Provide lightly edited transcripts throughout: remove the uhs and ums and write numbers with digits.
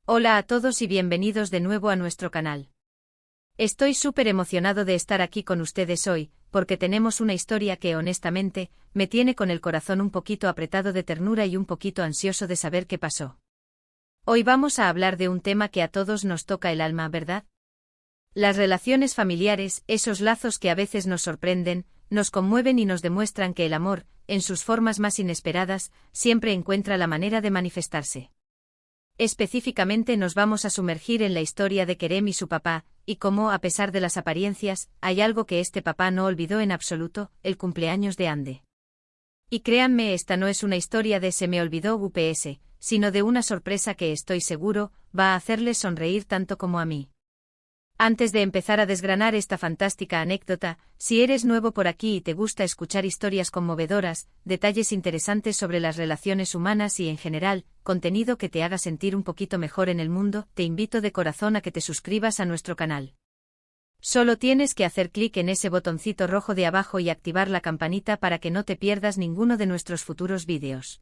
Hola a todos y bienvenidos de nuevo a nuestro canal. Estoy súper emocionado de estar aquí con ustedes hoy, porque tenemos una historia que honestamente, me tiene con el corazón un poquito apretado de ternura y un poquito ansioso de saber qué pasó. Hoy vamos a hablar de un tema que a todos nos toca el alma, ¿verdad? Las relaciones familiares, esos lazos que a veces nos sorprenden, nos conmueven y nos demuestran que el amor, en sus formas más inesperadas, siempre encuentra la manera de manifestarse. Específicamente nos vamos a sumergir en la historia de Kerem y su papá, y cómo, a pesar de las apariencias, hay algo que este papá no olvidó en absoluto, el cumpleaños de Ande. Y créanme, esta no es una historia de se me olvidó UPS, sino de una sorpresa que estoy seguro, va a hacerles sonreír tanto como a mí. Antes de empezar a desgranar esta fantástica anécdota, si eres nuevo por aquí y te gusta escuchar historias conmovedoras, detalles interesantes sobre las relaciones humanas y en general, contenido que te haga sentir un poquito mejor en el mundo, te invito de corazón a que te suscribas a nuestro canal. Solo tienes que hacer clic en ese botoncito rojo de abajo y activar la campanita para que no te pierdas ninguno de nuestros futuros vídeos.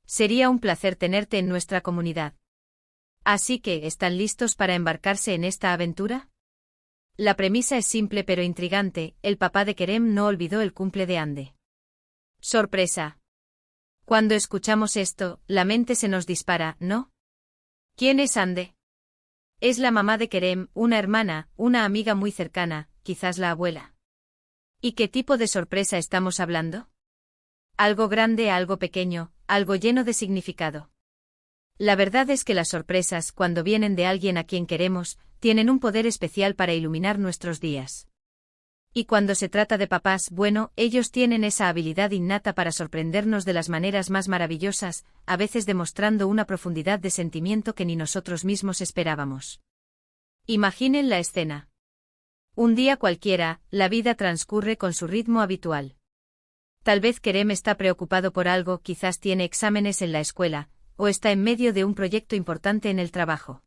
Sería un placer tenerte en nuestra comunidad. Así que, ¿están listos para embarcarse en esta aventura? La premisa es simple pero intrigante, el papá de Kerem no olvidó el cumple de Ande. ¡Sorpresa! Cuando escuchamos esto, la mente se nos dispara, ¿no? ¿Quién es Ande? Es la mamá de Kerem, una hermana, una amiga muy cercana, quizás la abuela. ¿Y qué tipo de sorpresa estamos hablando? Algo grande, algo pequeño, algo lleno de significado. La verdad es que las sorpresas, cuando vienen de alguien a quien queremos, tienen un poder especial para iluminar nuestros días. Y cuando se trata de papás, bueno, ellos tienen esa habilidad innata para sorprendernos de las maneras más maravillosas, a veces demostrando una profundidad de sentimiento que ni nosotros mismos esperábamos. Imaginen la escena. Un día cualquiera, la vida transcurre con su ritmo habitual. Tal vez Kerem está preocupado por algo, quizás tiene exámenes en la escuela, o está en medio de un proyecto importante en el trabajo.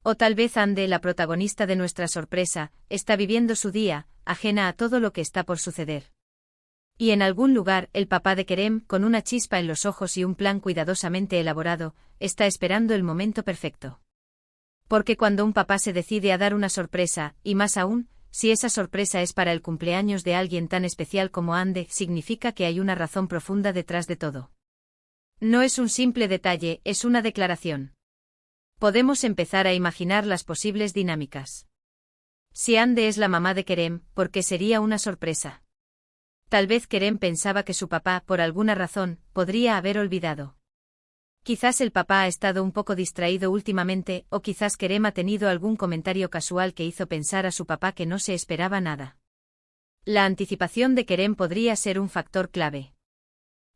O tal vez Ande, la protagonista de nuestra sorpresa, está viviendo su día, ajena a todo lo que está por suceder. Y en algún lugar, el papá de Kerem, con una chispa en los ojos y un plan cuidadosamente elaborado, está esperando el momento perfecto. Porque cuando un papá se decide a dar una sorpresa, y más aún, si esa sorpresa es para el cumpleaños de alguien tan especial como Ande, significa que hay una razón profunda detrás de todo. No es un simple detalle, es una declaración. Podemos empezar a imaginar las posibles dinámicas. Si Ande es la mamá de Kerem, ¿por qué sería una sorpresa? Tal vez Kerem pensaba que su papá, por alguna razón, podría haber olvidado. Quizás el papá ha estado un poco distraído últimamente, o quizás Kerem ha tenido algún comentario casual que hizo pensar a su papá que no se esperaba nada. La anticipación de Kerem podría ser un factor clave.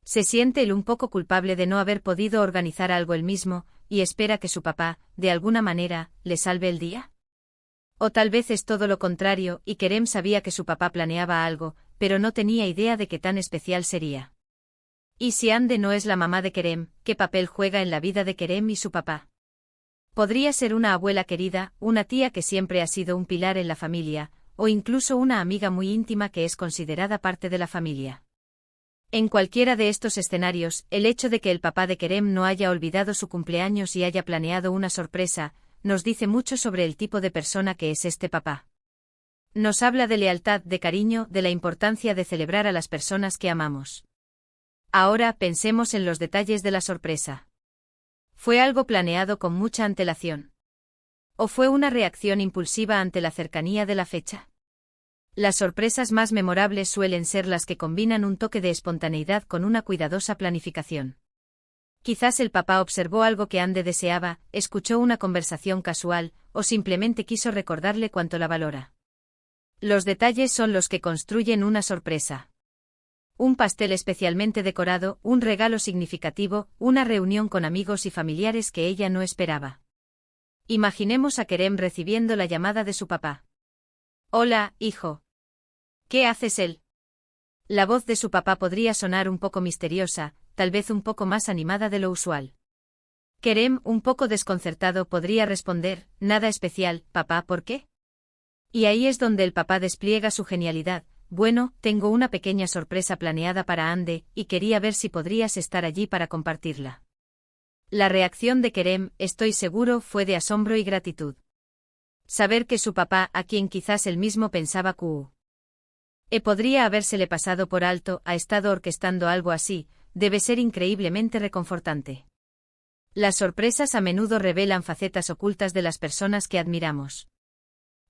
Se siente él un poco culpable de no haber podido organizar algo él mismo, y espera que su papá, de alguna manera, le salve el día. O tal vez es todo lo contrario, y Kerem sabía que su papá planeaba algo, pero no tenía idea de qué tan especial sería. Y si Ande no es la mamá de Kerem, ¿qué papel juega en la vida de Kerem y su papá? Podría ser una abuela querida, una tía que siempre ha sido un pilar en la familia, o incluso una amiga muy íntima que es considerada parte de la familia. En cualquiera de estos escenarios, el hecho de que el papá de Kerem no haya olvidado su cumpleaños y haya planeado una sorpresa, nos dice mucho sobre el tipo de persona que es este papá. Nos habla de lealtad, de cariño, de la importancia de celebrar a las personas que amamos. Ahora pensemos en los detalles de la sorpresa. ¿Fue algo planeado con mucha antelación? ¿O fue una reacción impulsiva ante la cercanía de la fecha? Las sorpresas más memorables suelen ser las que combinan un toque de espontaneidad con una cuidadosa planificación. Quizás el papá observó algo que Ande deseaba, escuchó una conversación casual, o simplemente quiso recordarle cuánto la valora. Los detalles son los que construyen una sorpresa. Un pastel especialmente decorado, un regalo significativo, una reunión con amigos y familiares que ella no esperaba. Imaginemos a Kerem recibiendo la llamada de su papá. Hola, hijo. ¿Qué haces él? La voz de su papá podría sonar un poco misteriosa, tal vez un poco más animada de lo usual. Kerem, un poco desconcertado, podría responder, nada especial, papá, ¿por qué? Y ahí es donde el papá despliega su genialidad. Bueno, tengo una pequeña sorpresa planeada para Ande, y quería ver si podrías estar allí para compartirla. La reacción de Kerem, estoy seguro, fue de asombro y gratitud. Saber que su papá, a quien quizás él mismo pensaba podría habérsele pasado por alto, ha estado orquestando algo así, debe ser increíblemente reconfortante. Las sorpresas a menudo revelan facetas ocultas de las personas que admiramos.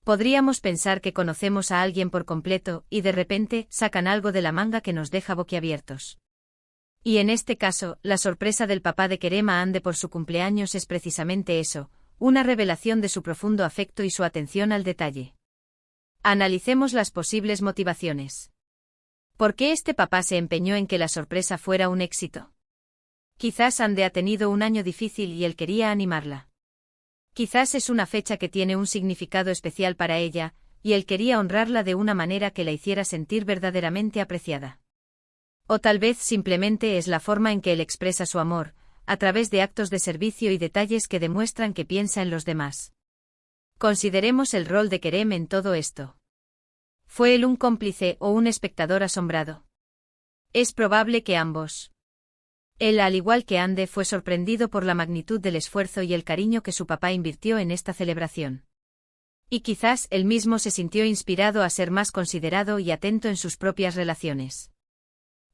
Podríamos pensar que conocemos a alguien por completo y de repente sacan algo de la manga que nos deja boquiabiertos. Y en este caso, la sorpresa del papá de Kerem a Hande por su cumpleaños es precisamente eso, una revelación de su profundo afecto y su atención al detalle. Analicemos las posibles motivaciones. ¿Por qué este papá se empeñó en que la sorpresa fuera un éxito? Quizás Hande ha tenido un año difícil y él quería animarla. Quizás es una fecha que tiene un significado especial para ella, y él quería honrarla de una manera que la hiciera sentir verdaderamente apreciada. O tal vez simplemente es la forma en que él expresa su amor, a través de actos de servicio y detalles que demuestran que piensa en los demás. Consideremos el rol de Kerem en todo esto. ¿Fue él un cómplice o un espectador asombrado? Es probable que ambos. Él, al igual que Hande, fue sorprendido por la magnitud del esfuerzo y el cariño que su papá invirtió en esta celebración. Y quizás él mismo se sintió inspirado a ser más considerado y atento en sus propias relaciones.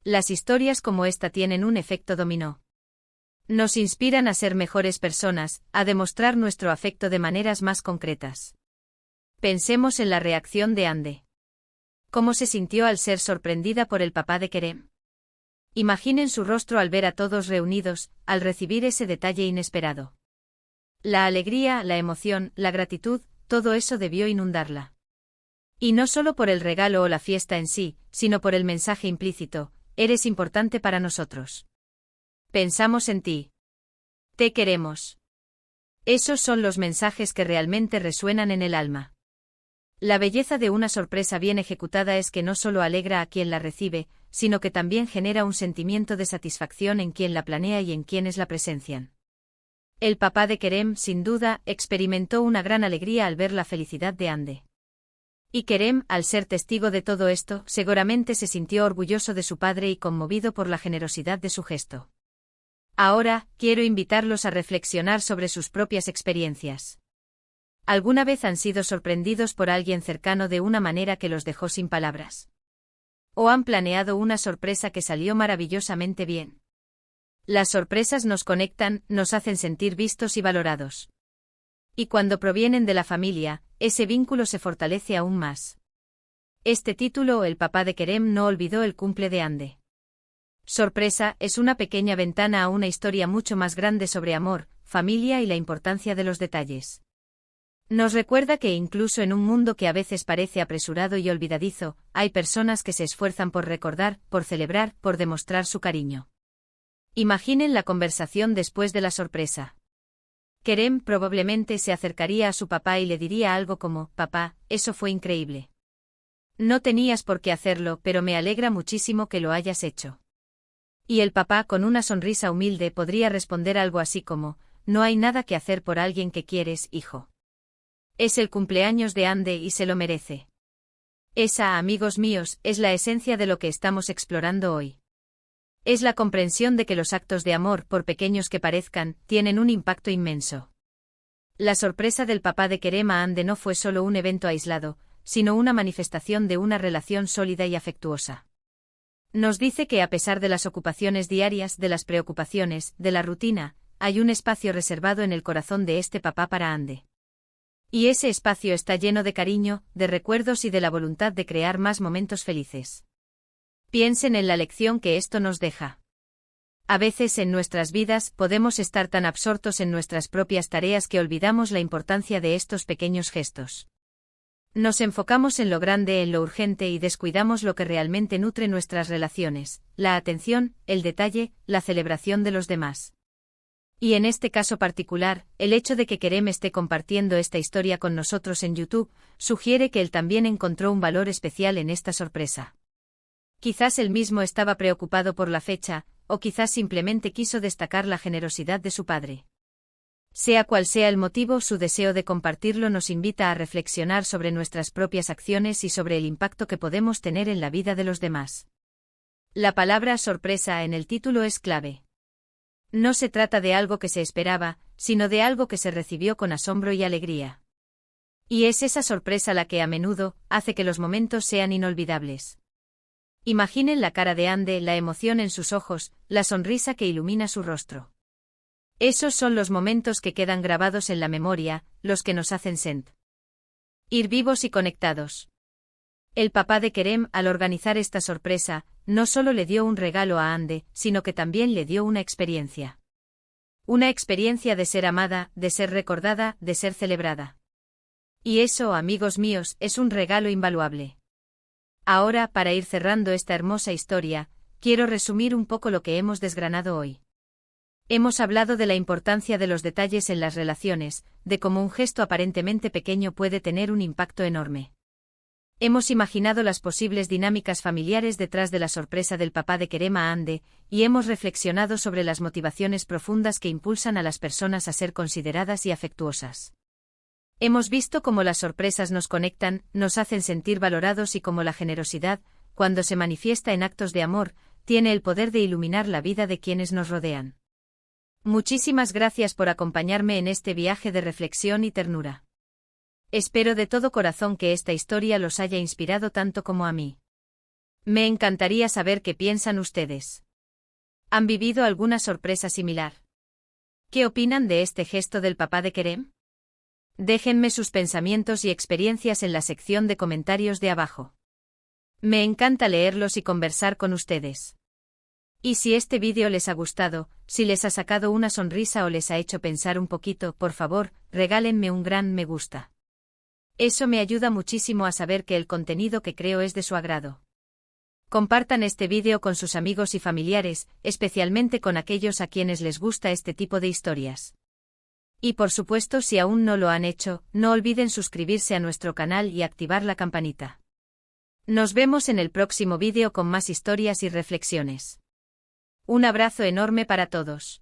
Las historias como esta tienen un efecto dominó. Nos inspiran a ser mejores personas, a demostrar nuestro afecto de maneras más concretas. Pensemos en la reacción de Hande. ¿Cómo se sintió al ser sorprendida por el papá de Kerem? Imaginen su rostro al ver a todos reunidos, al recibir ese detalle inesperado. La alegría, la emoción, la gratitud, todo eso debió inundarla. Y no solo por el regalo o la fiesta en sí, sino por el mensaje implícito: eres importante para nosotros. Pensamos en ti. Te queremos. Esos son los mensajes que realmente resuenan en el alma. La belleza de una sorpresa bien ejecutada es que no solo alegra a quien la recibe, sino que también genera un sentimiento de satisfacción en quien la planea y en quienes la presencian. El papá de Kerem, sin duda, experimentó una gran alegría al ver la felicidad de Hande. Y Kerem, al ser testigo de todo esto, seguramente se sintió orgulloso de su padre y conmovido por la generosidad de su gesto. Ahora, quiero invitarlos a reflexionar sobre sus propias experiencias. ¿Alguna vez han sido sorprendidos por alguien cercano de una manera que los dejó sin palabras? ¿O han planeado una sorpresa que salió maravillosamente bien? Las sorpresas nos conectan, nos hacen sentir vistos y valorados. Y cuando provienen de la familia, ese vínculo se fortalece aún más. Este título, El papá de Kerem no olvidó el cumple de Hande. Sorpresa es una pequeña ventana a una historia mucho más grande sobre amor, familia y la importancia de los detalles. Nos recuerda que incluso en un mundo que a veces parece apresurado y olvidadizo, hay personas que se esfuerzan por recordar, por celebrar, por demostrar su cariño. Imaginen la conversación después de la sorpresa. Kerem probablemente se acercaría a su papá y le diría algo como: papá, eso fue increíble. No tenías por qué hacerlo, pero me alegra muchísimo que lo hayas hecho. Y el papá, con una sonrisa humilde, podría responder algo así como: no hay nada que hacer por alguien que quieres, hijo. Es el cumpleaños de Hande y se lo merece. Esa, amigos míos, es la esencia de lo que estamos explorando hoy. Es la comprensión de que los actos de amor, por pequeños que parezcan, tienen un impacto inmenso. La sorpresa del papá de Kerem a Hande no fue solo un evento aislado, sino una manifestación de una relación sólida y afectuosa. Nos dice que a pesar de las ocupaciones diarias, de las preocupaciones, de la rutina, hay un espacio reservado en el corazón de este papá para Hande. Y ese espacio está lleno de cariño, de recuerdos y de la voluntad de crear más momentos felices. Piensen en la lección que esto nos deja. A veces en nuestras vidas podemos estar tan absortos en nuestras propias tareas que olvidamos la importancia de estos pequeños gestos. Nos enfocamos en lo grande, en lo urgente y descuidamos lo que realmente nutre nuestras relaciones: la atención, el detalle, la celebración de los demás. Y en este caso particular, el hecho de que Kerem esté compartiendo esta historia con nosotros en YouTube, sugiere que él también encontró un valor especial en esta sorpresa. Quizás él mismo estaba preocupado por la fecha, o quizás simplemente quiso destacar la generosidad de su padre. Sea cual sea el motivo, su deseo de compartirlo nos invita a reflexionar sobre nuestras propias acciones y sobre el impacto que podemos tener en la vida de los demás. La palabra sorpresa en el título es clave. No se trata de algo que se esperaba, sino de algo que se recibió con asombro y alegría. Y es esa sorpresa la que a menudo hace que los momentos sean inolvidables. Imaginen la cara de Ande, la emoción en sus ojos, la sonrisa que ilumina su rostro. Esos son los momentos que quedan grabados en la memoria, los que nos hacen ir vivos y conectados. El papá de Kerem, al organizar esta sorpresa, no solo le dio un regalo a Ande, sino que también le dio una experiencia. Una experiencia de ser amada, de ser recordada, de ser celebrada. Y eso, amigos míos, es un regalo invaluable. Ahora, para ir cerrando esta hermosa historia, quiero resumir un poco lo que hemos desgranado hoy. Hemos hablado de la importancia de los detalles en las relaciones, de cómo un gesto aparentemente pequeño puede tener un impacto enorme. Hemos imaginado las posibles dinámicas familiares detrás de la sorpresa del papá de Kerem a Ande, y hemos reflexionado sobre las motivaciones profundas que impulsan a las personas a ser consideradas y afectuosas. Hemos visto cómo las sorpresas nos conectan, nos hacen sentir valorados y cómo la generosidad, cuando se manifiesta en actos de amor, tiene el poder de iluminar la vida de quienes nos rodean. Muchísimas gracias por acompañarme en este viaje de reflexión y ternura. Espero de todo corazón que esta historia los haya inspirado tanto como a mí. Me encantaría saber qué piensan ustedes. ¿Han vivido alguna sorpresa similar? ¿Qué opinan de este gesto del papá de Kerem? Déjenme sus pensamientos y experiencias en la sección de comentarios de abajo. Me encanta leerlos y conversar con ustedes. Y si este vídeo les ha gustado, si les ha sacado una sonrisa o les ha hecho pensar un poquito, por favor, regálenme un gran me gusta. Eso me ayuda muchísimo a saber que el contenido que creo es de su agrado. Compartan este vídeo con sus amigos y familiares, especialmente con aquellos a quienes les gusta este tipo de historias. Y por supuesto, si aún no lo han hecho, no olviden suscribirse a nuestro canal y activar la campanita. Nos vemos en el próximo vídeo con más historias y reflexiones. Un abrazo enorme para todos.